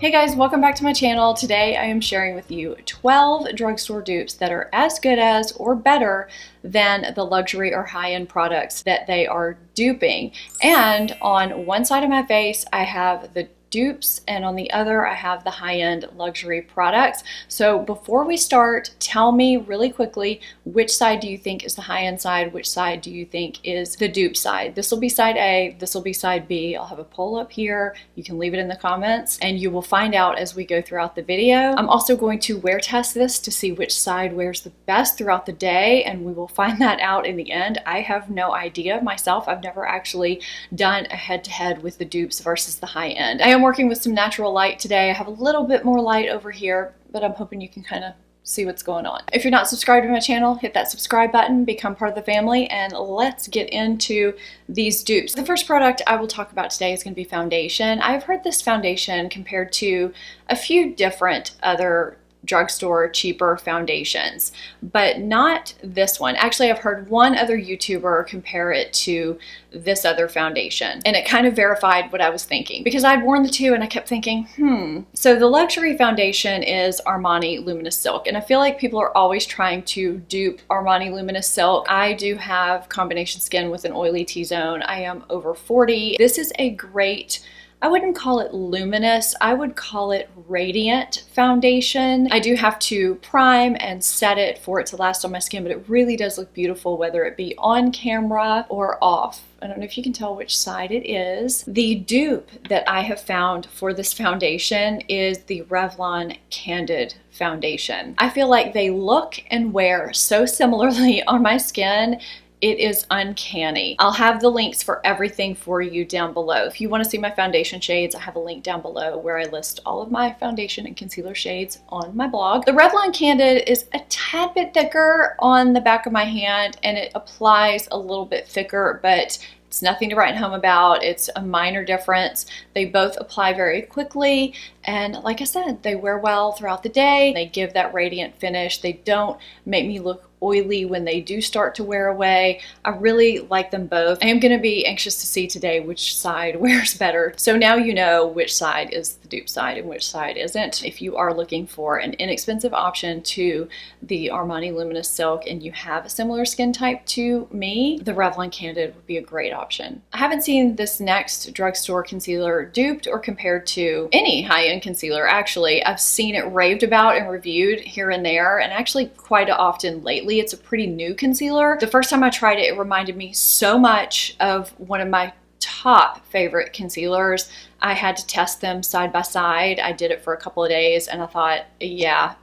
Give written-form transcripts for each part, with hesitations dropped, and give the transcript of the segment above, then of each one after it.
Hey guys, welcome back to my channel. Today I am sharing with you 12 drugstore dupes that are as good as or better than the luxury or high-end products that they are duping. And on one side of my face I have the dupes and on the other I have the high-end luxury products. So before we start, tell me really quickly, which side do you think is the high-end side? Which side do you think is the dupe side? This will be side A, this will be side B. I'll have a poll up here. You can leave it in the comments and you will find out as we go throughout the video. I'm also going to wear test this to see which side wears the best throughout the day, and we will find that out in the end. I have no idea myself. I've never actually done a head-to-head with the dupes versus the high-end. I am working with some natural light today. I have a little bit more light over here, but I'm hoping you can kind of see what's going on. If you're not subscribed to my channel, hit that subscribe button, become part of the family, and let's get into these dupes. The first product I will talk about today is going to be foundation. I've heard this foundation compared to a few different other drugstore cheaper foundations, but not this one. Actually, I've heard one other YouTuber compare it to this other foundation, and it kind of verified what I was thinking because I'd worn the two and I kept thinking, So the luxury foundation is Armani Luminous Silk, and I feel like people are always trying to dupe Armani Luminous Silk. I do have combination skin with an oily T-zone. I am over 40. This is a great, I wouldn't call it luminous, I would call it radiant foundation. I do have to prime and set it for it to last on my skin, but it really does look beautiful whether it be on camera or off. I don't know if you can tell which side it is. The dupe that I have found for this foundation is the Revlon Candid foundation. I feel like they look and wear so similarly on my skin. It is uncanny. I'll have the links for everything for you down below. If you want to see my foundation shades, I have a link down below where I list all of my foundation and concealer shades on my blog. The Revlon Candid is a tad bit thicker on the back of my hand and it applies a little bit thicker, but it's nothing to write home about. It's a minor difference. They both apply very quickly, and like I said, they wear well throughout the day. They give that radiant finish. They don't make me look oily when they do start to wear away. I really like them both. I am going to be anxious to see today which side wears better. So now you know which side is the dupe side and which side isn't. If you are looking for an inexpensive option to the Armani Luminous Silk and you have a similar skin type to me, the Revlon Candid would be a great option. I haven't seen this next drugstore concealer duped or compared to any high-end concealer. Actually, I've seen it raved about and reviewed here and there, and actually quite often lately. It's a pretty new concealer. The first time I tried it, it reminded me so much of one of my top favorite concealers. I had to test them side by side. I did it for a couple of days and I thought, yeah,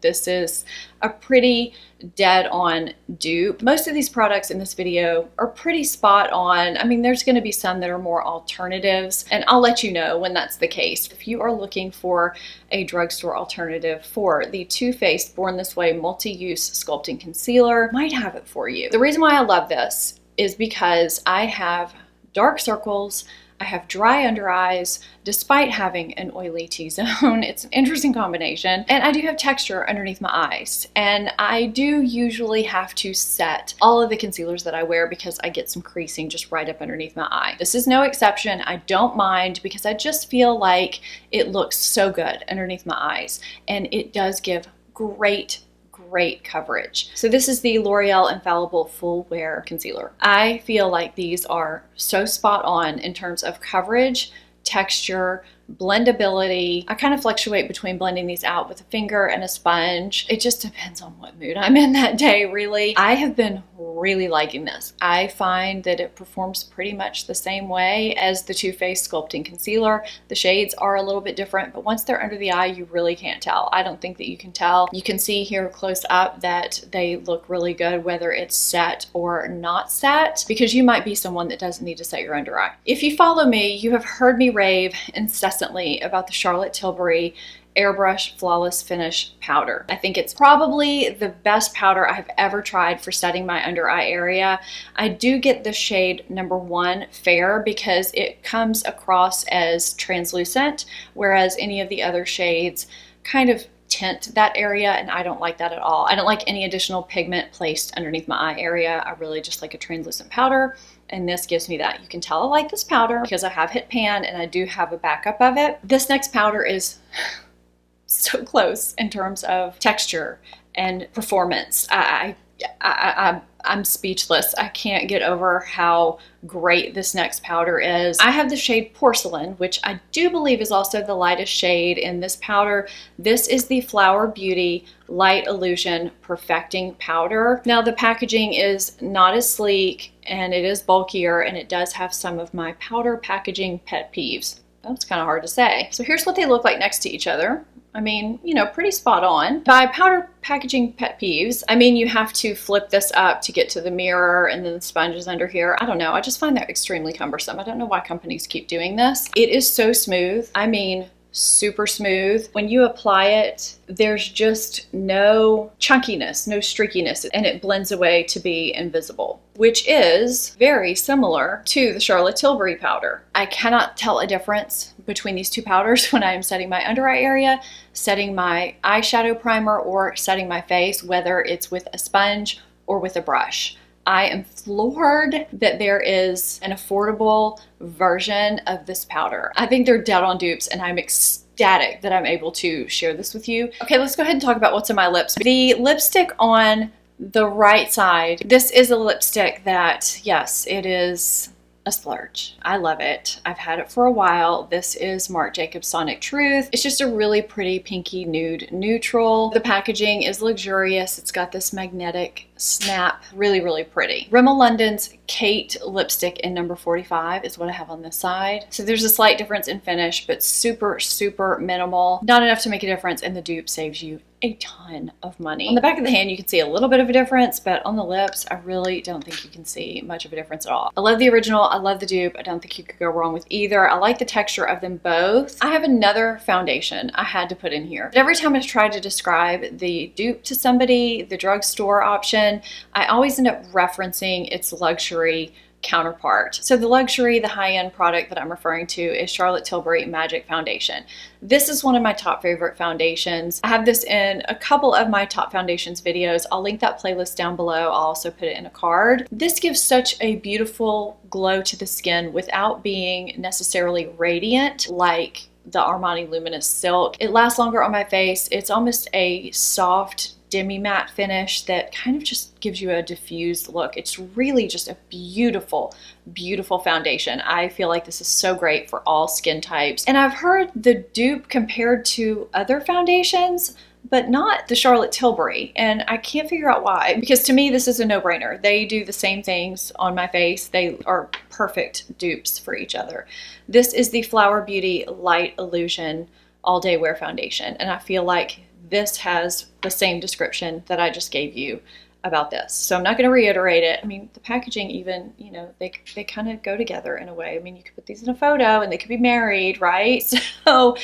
this is a pretty dead on dupe. Most of these products in this video are pretty spot on. I mean, there's going to be some that are more alternatives, and I'll let you know when that's the case. If you are looking for a drugstore alternative for the Too Faced Born This Way multi-use sculpting concealer, might have it for you. The reason why I love this is because I have dark circles, I have dry under eyes, despite having an oily T-zone. It's an interesting combination. And I do have texture underneath my eyes. And I do usually have to set all of the concealers that I wear because I get some creasing just right up underneath my eye. This is no exception. I don't mind because I just feel like it looks so good underneath my eyes. And it does give great coverage. So this is the L'Oreal Infallible Full Wear Concealer. I feel like these are so spot on in terms of coverage, texture, blendability. I kind of fluctuate between blending these out with a finger and a sponge. It just depends on what mood I'm in that day, really. I have been really liking this. I find that it performs pretty much the same way as the Too Faced Sculpting Concealer. The shades are a little bit different, but once they're under the eye, you really can't tell. I don't think that you can tell. You can see here close up that they look really good whether it's set or not set, because you might be someone that doesn't need to set your under eye. If you follow me, you have heard me rave incessantly about the Charlotte Tilbury Airbrush Flawless Finish powder. I think it's probably the best powder I have ever tried for setting my under eye area. I do get the shade number 1 Fair because it comes across as translucent, whereas any of the other shades kind of tint that area, and I don't like that at all. I don't like any additional pigment placed underneath my eye area. I really just like a translucent powder, and this gives me that. You can tell I like this powder because I have hit pan and I do have a backup of it. This next powder is so close in terms of texture and performance. I'm speechless. I can't get over how great this next powder is. I have the shade Porcelain, which I do believe is also the lightest shade in this powder. This is the Flower Beauty Light Illusion Perfecting Powder. Now the packaging is not as sleek and it is bulkier, and it does have some of my powder packaging pet peeves. That's kind of hard to say. So here's what they look like next to each other. I mean, you know, pretty spot on. By powder packaging pet peeves, I mean you have to flip this up to get to the mirror, and then the sponge is under here. I don't know. I just find that extremely cumbersome. I don't know why companies keep doing this. It is so smooth. I mean, super smooth. When you apply it, there's just no chunkiness, no streakiness, and it blends away to be invisible, which is very similar to the Charlotte Tilbury powder. I cannot tell a difference between these two powders when I am setting my under eye area, setting my eyeshadow primer, or setting my face, whether it's with a sponge or with a brush. I am floored that there is an affordable version of this powder. I think they're dead on dupes, and I'm ecstatic that I'm able to share this with you. Okay, let's go ahead and talk about what's in my lips. The lipstick on the right side, this is a lipstick that, yes, it is a splurge. I love it. I've had it for a while. This is Marc Jacobs Sonic Truth. It's just a really pretty pinky nude neutral. The packaging is luxurious. It's got this magnetic snap. Really, really pretty. Rimmel London's Kate lipstick in number 45 is what I have on this side. So there's a slight difference in finish, but super, super minimal. Not enough to make a difference, and the dupe saves you a ton of money. On the back of the hand, you can see a little bit of a difference, but on the lips, I really don't think you can see much of a difference at all. I love the original. I love the dupe. I don't think you could go wrong with either. I like the texture of them both. I have another foundation I had to put in here. But every time I try to describe the dupe to somebody, the drugstore option, I always end up referencing its luxury counterpart. So the luxury, the high-end product that I'm referring to is Charlotte Tilbury Magic Foundation. This is one of my top favorite foundations. I have this in a couple of my top foundations videos. I'll link that playlist down below. I'll also put it in a card. This gives such a beautiful glow to the skin without being necessarily radiant like the Armani Luminous Silk. It lasts longer on my face. It's almost a soft demi-matte finish that kind of just gives you a diffused look. It's really just a beautiful, beautiful foundation. I feel like this is so great for all skin types. And I've heard the dupe compared to other foundations, but not the Charlotte Tilbury. And I can't figure out why, because to me, this is a no-brainer. They do the same things on my face. They are perfect dupes for each other. This is the Flower Beauty Light Illusion All Day Wear Foundation. And I feel like this has the same description that I just gave you about this. So I'm not going to reiterate it. I mean, the packaging even, you know, they kind of go together in a way. I mean, you could put these in a photo and they could be married, right? So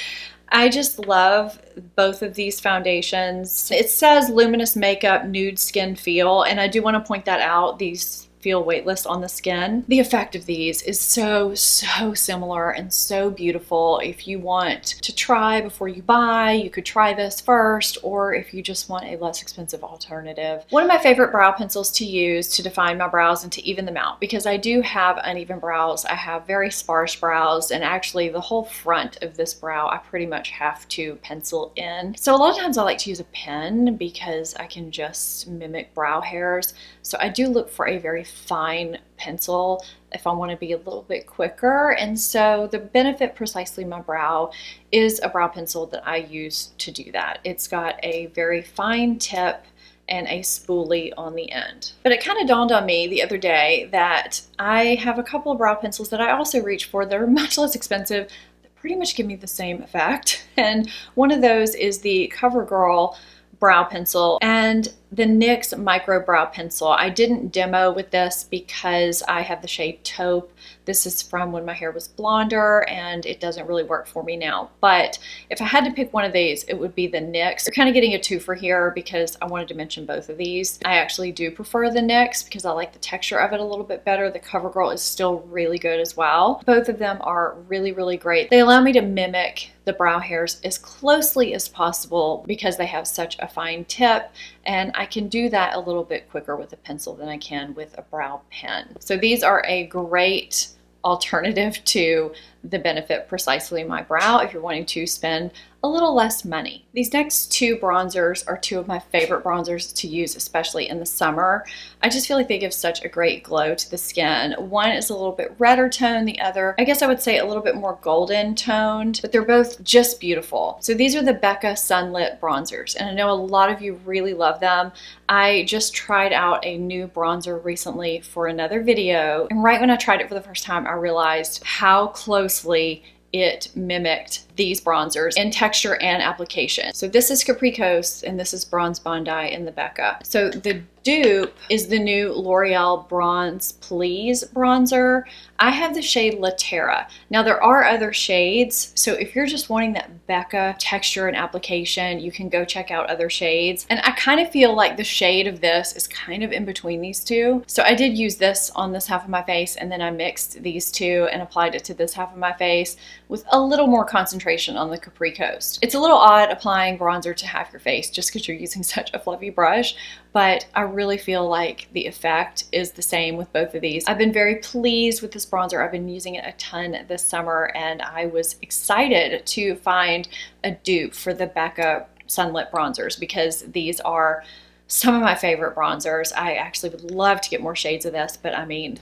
I just love both of these foundations. It says Luminous Makeup Nude Skin Feel, and I do want to point that out. These feel weightless on the skin. The effect of these is so similar and so beautiful. If you want to try before you buy, you could try this first, or if you just want a less expensive alternative. One of my favorite brow pencils to use to define my brows and to even them out, because I do have uneven brows. I have very sparse brows, and actually the whole front of this brow I pretty much have to pencil in. So a lot of times I like to use a pen because I can just mimic brow hairs. So I do look for a very fine pencil if I want to be a little bit quicker. And so the Benefit Precisely My Brow is a brow pencil that I use to do that. It's got a very fine tip and a spoolie on the end. But it kind of dawned on me the other day that I have a couple of brow pencils that I also reach for that are much less expensive that pretty much give me the same effect. And one of those is the CoverGirl brow pencil, and the NYX Micro Brow Pencil. I didn't demo with this because I have the shade Taupe. This is from when my hair was blonder and it doesn't really work for me now. But if I had to pick one of these, it would be the NYX. You're kind of getting a two for here because I wanted to mention both of these. I actually do prefer the NYX because I like the texture of it a little bit better. The CoverGirl is still really good as well. Both of them are really, really great. They allow me to mimic the brow hairs as closely as possible because they have such a fine tip, and I can do that a little bit quicker with a pencil than I can with a brow pen. So these are a great alternative to the Benefit Precisely My Brow if you're wanting to spend a little less money. These next two bronzers are two of my favorite bronzers to use, especially in the summer. I just feel like they give such a great glow to the skin. One is a little bit redder toned, the other, I guess I would say a little bit more golden toned, but they're both just beautiful. So these are the Becca Sunlit bronzers, and I know a lot of you really love them. I just tried out a new bronzer recently for another video, and right when I tried it for the first time, I realized how closely it mimicked these bronzers in texture and application. So this is Capri Coast and this is Bronze Bondi in the Becca. So the dupe is the new L'Oreal Bronze Please bronzer. I have the shade La Terra. Now there are other shades, so if you're just wanting that Becca texture and application, you can go check out other shades. And I kind of feel like the shade of this is kind of in between these two. So I did use this on this half of my face, and then I mixed these two and applied it to this half of my face with a little more concentration on the Capri Coast. It's a little odd applying bronzer to half your face just because you're using such a fluffy brush, but I really feel like the effect is the same with both of these. I've been very pleased with this bronzer. I've been using it a ton this summer, and I was excited to find a dupe for the Becca Sunlit bronzers because these are some of my favorite bronzers. I actually would love to get more shades of this, but I mean,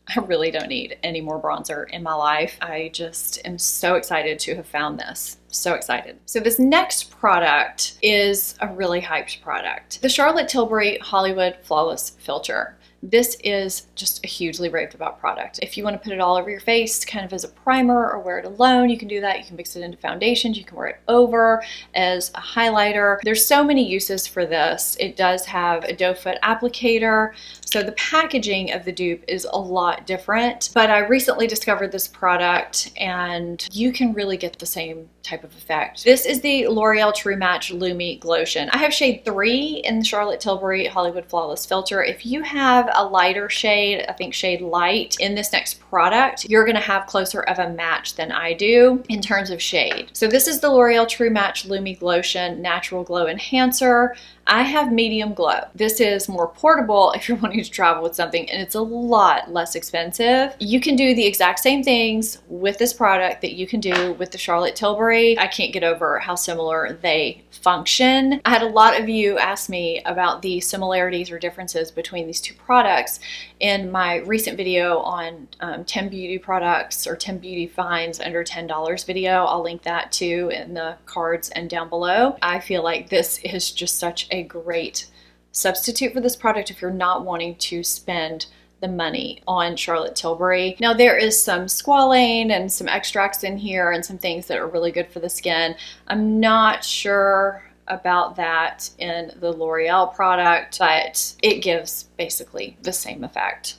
I really don't need any more bronzer in my life. I just am so excited to have found this. So excited. So this next product is a really hyped product. The Charlotte Tilbury Hollywood Flawless Filter. This is just a hugely raved about product. If you want to put it all over your face kind of as a primer or wear it alone, you can do that. You can mix it into foundations. You can wear it over as a highlighter. There's so many uses for this. It does have a doe foot applicator. So the packaging of the dupe is a lot different, but I recently discovered this product and you can really get the same type of effect. This is the L'Oreal True Match Lumi Glotion. I have shade 3 in the Charlotte Tilbury Hollywood Flawless Filter. If you have a lighter shade, I think shade light, in this next product, you're gonna have closer of a match than I do in terms of shade. So this is the L'Oreal True Match Lumi Glotion Natural Glow Enhancer. I have medium glow. This is more portable if you're wanting to travel with something, and it's a lot less expensive. You can do the exact same things with this product that you can do with the Charlotte Tilbury. I can't get over how similar they function. I had a lot of you ask me about the similarities or differences between these two products in my recent video on 10 beauty products or 10 beauty finds under $10 video. I'll link that too in the cards and down below. I feel like this is just such a great substitute for this product if you're not wanting to spend the money on Charlotte Tilbury. Now there is some squalane and some extracts in here and some things that are really good for the skin. I'm not sure about that in the L'Oreal product, but it gives basically the same effect.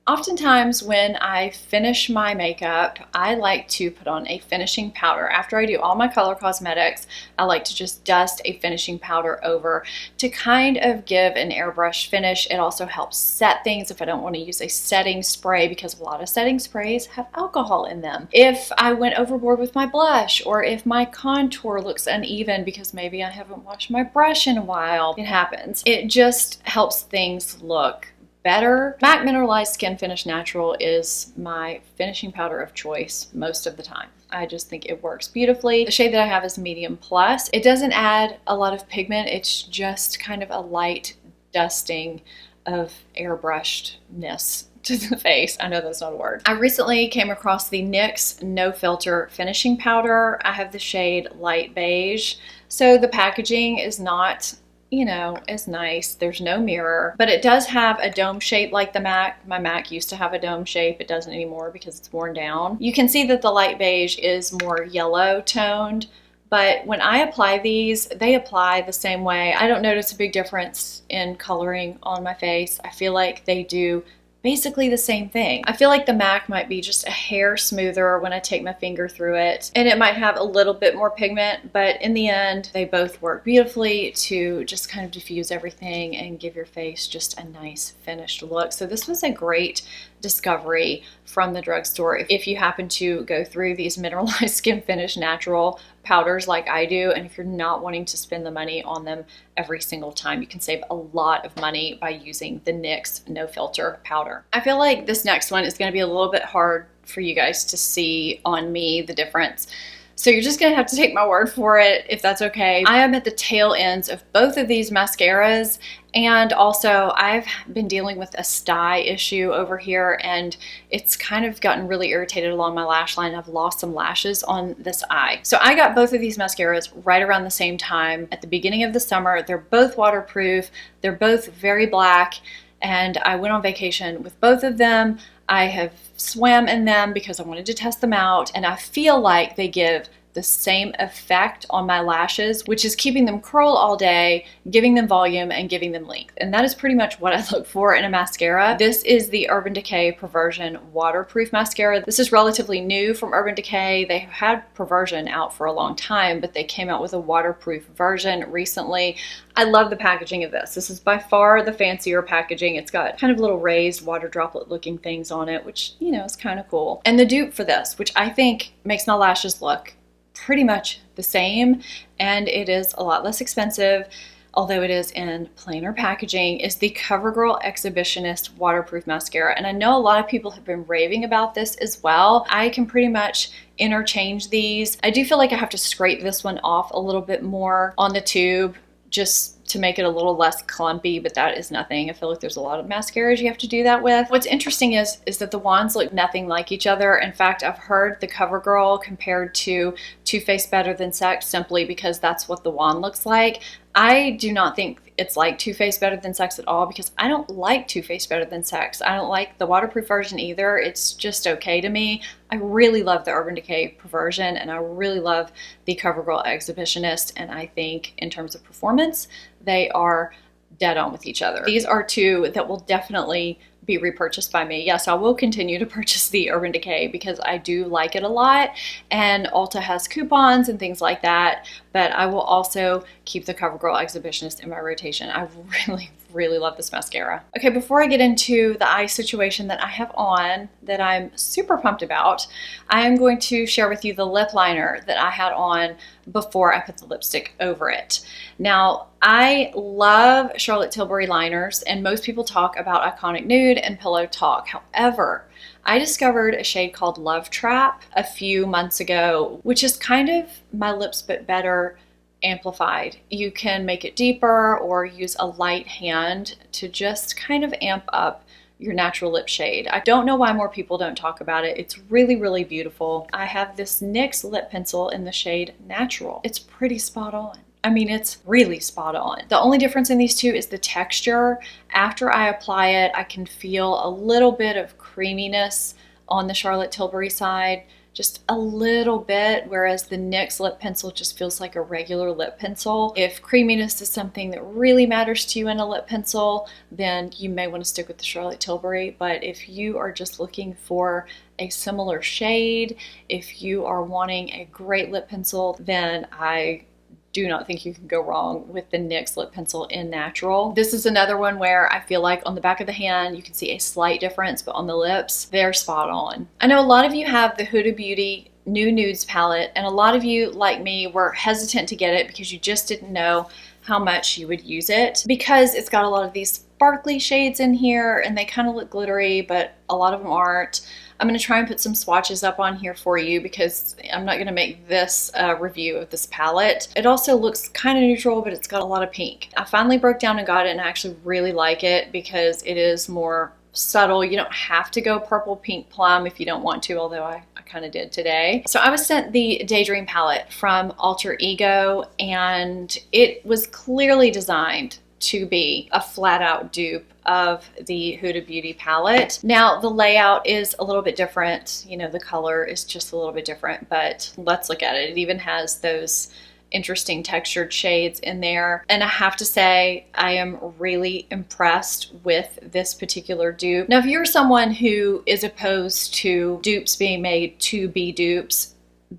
Oftentimes when I finish my makeup, I like to put on a finishing powder. After I do all my color cosmetics, I like to just dust a finishing powder over to kind of give an airbrush finish. It also helps set things if I don't want to use a setting spray, because a lot of setting sprays have alcohol in them. If I went overboard with my blush, or if my contour looks uneven because maybe I haven't washed my brush in a while, it happens. It just helps things look better. MAC Mineralized Skin Finish Natural is my finishing powder of choice most of the time. I just think it works beautifully. The shade that I have is medium plus. It doesn't add a lot of pigment. It's just kind of a light dusting of airbrushedness to the face. I know that's not a word. I recently came across the NYX No Filter Finishing Powder. I have the shade Light Beige. So the packaging is not, you know, it's nice. There's no mirror, but it does have a dome shape like the MAC. My MAC used to have a dome shape. It doesn't anymore because it's worn down. You can see that the light beige is more yellow toned, but when I apply these, they apply the same way. I don't notice a big difference in coloring on my face. I feel like they do basically the same thing. I feel like the MAC might be just a hair smoother when I take my finger through it, and it might have a little bit more pigment, but in the end, they both work beautifully to just kind of diffuse everything and give your face just a nice finished look. So this was a great discovery from the drugstore. If you happen to go through these mineralized skin finish natural powders like I do, and if you're not wanting to spend the money on them every single time, you can save a lot of money by using the NYX No Filter powder. I feel like this next one is going to be a little bit hard for you guys to see on me, the difference. So you're just gonna have to take my word for it, if that's okay. I am at the tail ends of both of these mascaras, and also I've been dealing with a sty issue over here, and it's kind of gotten really irritated along my lash line. I've lost some lashes on this eye. So I got both of these mascaras right around the same time at the beginning of the summer. They're both waterproof, they're both very black, and I went on vacation with both of them. I have swam in them because I wanted to test them out, and I feel like they give the same effect on my lashes, which is keeping them curl all day, giving them volume, and giving them length. And that is pretty much what I look for in a mascara. This is the Urban Decay Perversion Waterproof Mascara. This is relatively new from Urban Decay. They had Perversion out for a long time, but they came out with a waterproof version recently. I love the packaging of this. This is by far the fancier packaging. It's got kind of little raised water droplet looking things on it, which, you know, is kind of cool. And the dupe for this, which I think makes my lashes look pretty much the same, and it is a lot less expensive, although it is in plainer packaging, is the CoverGirl Exhibitionist Waterproof Mascara. And I know a lot of people have been raving about this as well. I can pretty much interchange these. I do feel like I have to scrape this one off a little bit more on the tube just to make it a little less clumpy, but that is nothing. I feel like there's a lot of mascaras you have to do that with. What's interesting is that the wands look nothing like each other. In fact, I've heard the CoverGirl compared to Too Faced Better Than Sex simply because that's what the wand looks like. I do not think it's like Too Faced Better Than Sex at all, because I don't like Too Faced Better Than Sex. I don't like the waterproof version either. It's just okay to me. I really love the Urban Decay Perversion, and I really love the CoverGirl Exhibitionist, and I think in terms of performance, they are dead on with each other. These are two that will definitely be repurchased by me. Yes, I will continue to purchase the Urban Decay because I do like it a lot, and Ulta has coupons and things like that, but I will also keep the CoverGirl Exhibitionist in my rotation. I really love this mascara. Okay, before I get into the eye situation that I have on that I'm super pumped about, I am going to share with you the lip liner that I had on before I put the lipstick over it. Now, I love Charlotte Tilbury liners, and most people talk about Iconic Nude and Pillow Talk. However, I discovered a shade called Love Trap a few months ago, which is kind of my lips but better amplified. You can make it deeper or use a light hand to just kind of amp up your natural lip shade. I don't know why more people don't talk about it. It's really beautiful. I have this NYX lip pencil in the shade Natural. It's pretty spot on. I mean, it's really spot on. The only difference in these two is the texture. After I apply it, I can feel a little bit of creaminess on the Charlotte Tilbury side, just a little bit, whereas the NYX lip pencil just feels like a regular lip pencil. If creaminess is something that really matters to you in a lip pencil, then you may want to stick with the Charlotte Tilbury. But if you are just looking for a similar shade, if you are wanting a great lip pencil, then I do not think you can go wrong with the NYX lip pencil in Natural. This is another one where I feel like on the back of the hand, you can see a slight difference, but on the lips, they're spot on. I know a lot of you have the Huda Beauty New Nudes palette, and a lot of you, like me, were hesitant to get it because you just didn't know how much you would use it, because it's got a lot of these sparkly shades in here, and they kind of look glittery, but a lot of them aren't. I'm going to try and put some swatches up on here for you because I'm not going to make this review of this palette. It also looks kind of neutral, but it's got a lot of pink. I finally broke down and got it, and I actually really like it because it is more subtle. You don't have to go purple, pink, plum if you don't want to, although I kind of did today. So I was sent the Daydream palette from Alter Ego, and it was clearly designed to be a flat out dupe of the Huda Beauty palette. Now the layout is a little bit different. You know, the color is just a little bit different, but let's look at it. It even has those interesting textured shades in there. And I have to say, I am really impressed with this particular dupe. Now, if you're someone who is opposed to dupes being made to be dupes,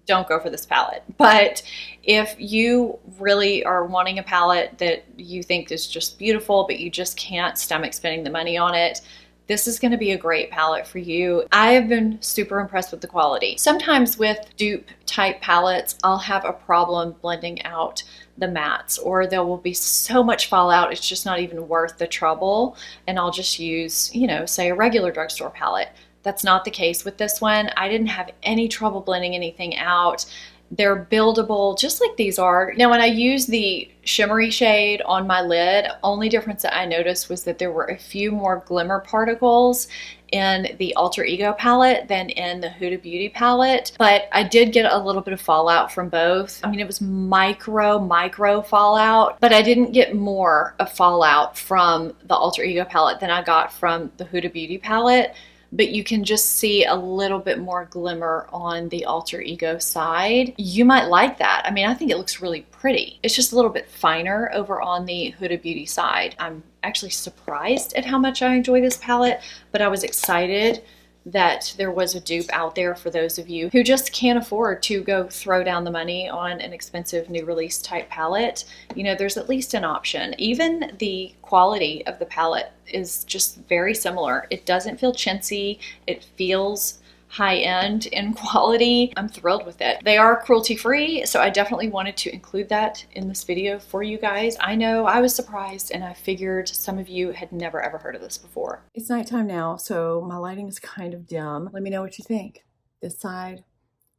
don't go for this palette. But if you really are wanting a palette that you think is just beautiful, but you just can't stomach spending the money on it, this is going to be a great palette for you. I have been super impressed with the quality. Sometimes with dupe type palettes, I'll have a problem blending out the mattes, or there will be so much fallout it's just not even worth the trouble, and I'll just use, you know, say a regular drugstore palette. That's not the case with this one. I didn't have any trouble blending anything out. They're buildable just like these are. Now, when I used the shimmery shade on my lid, only difference that I noticed was that there were a few more glimmer particles in the Alter Ego palette than in the Huda Beauty palette, but I did get a little bit of fallout from both. I mean, it was micro fallout, but I didn't get more of fallout from the Alter Ego palette than I got from the Huda Beauty palette. But you can just see a little bit more glimmer on the Alter Ego side. You might like that. I mean, I think it looks really pretty. It's just a little bit finer over on the Huda Beauty side. I'm actually surprised at how much I enjoy this palette, but I was excited that there was a dupe out there for those of you who just can't afford to go throw down the money on an expensive new release type palette. You know, there's at least an option. Even the quality of the palette is just very similar. It doesn't feel chintzy. It feels high-end in quality. I'm thrilled with it. They are cruelty-free, so I definitely wanted to include that in this video for you guys. I know I was surprised, and I figured some of you had never ever heard of this before. It's nighttime now, so my lighting is kind of dim. Let me know what you think. This side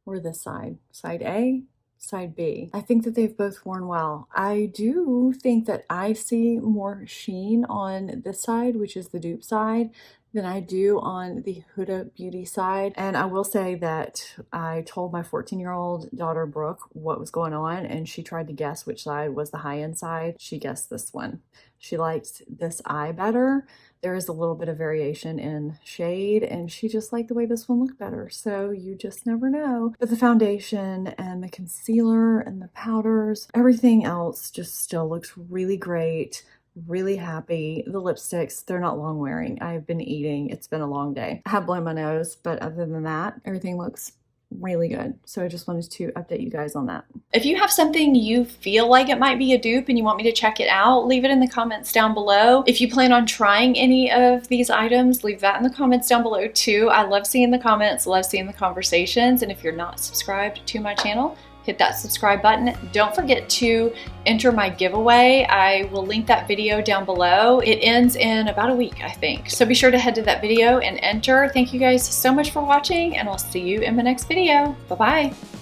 or this side? Side A? Side B. I think that they've both worn well. I do think that I see more sheen on this side, which is the dupe side, than I do on the Huda Beauty side. And I will say that I told my 14-year-old daughter Brooke what was going on, and she tried to guess which side was the high-end side. She guessed this one. She liked this eye better. There is a little bit of variation in shade, and she just liked the way this one looked better. So you just never know. But the foundation and the concealer and the powders, everything else just still looks really great. Really happy. The lipsticks, they're not long wearing. I've been eating. It's been a long day. I have blown my nose, but other than that, everything looks really good. So I just wanted to update you guys on that. If you have something you feel like it might be a dupe and you want me to check it out, leave it in the comments down below. If you plan on trying any of these items, leave that in the comments down below too. I love seeing the comments, love seeing the conversations. And if you're not subscribed to my channel, hit that subscribe button. Don't forget to enter my giveaway. I will link that video down below. It ends in about a week, I think. So be sure to head to that video and enter. Thank you guys so much for watching, and I'll see you in my next video. Bye-bye.